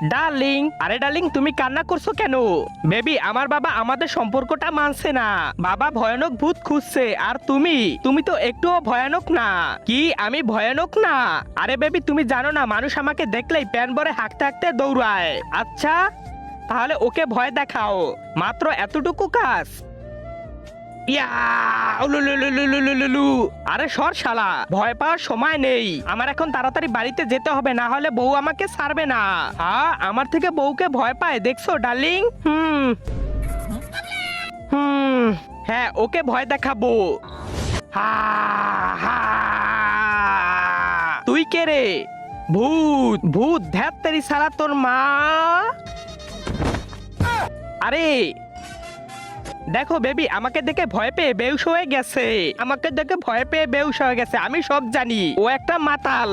Darling, আরে darling তুমি কান্না করছো কেন? বেবি আমার বাবা আমাদের সম্পর্কটা মানছে না। বাবা ভয়ানক ভূত খুঁজছে, আর তুমি তো একটুও ভয়ানক না। কি আমি ভয়ানক না? আরে বেবি তুমি জানো না, মানুষ আমাকে দেখলেই প্যান ভরে হাঁকতে হাঁকতে দৌড়ায়। আচ্ছা তাহলে ওকে ভয় দেখাও, মাত্র এতটুকু কাজ। ইয়া উলুলুলুলুলুলুলু। আরে সর শালা, ভয় পাওয়ার সময় নেই আমার, এখন তাড়াতাড়ি বাড়িতে যেতে হবে, না হলে বউ আমাকে ছাড়বে না। হ্যাঁ আমার থেকে বউকে ভয় পায় দেখছো ডার্লিং? হুম, হ্যাঁ ওকে ভয় দেখাবো। হা হা। তুই কে রে? ভূত ভূত, ধ্যাত তেরি সালা তোর মা। আরে দেখো বেবি আমাকে দেখে ভয় পেয়ে বেহুশ হয়ে গেছে, আমাকে দেখে ভয় পেয়ে বেহুশ হয়ে গেছে। আমি সব জানি, ও একটা মাতাল।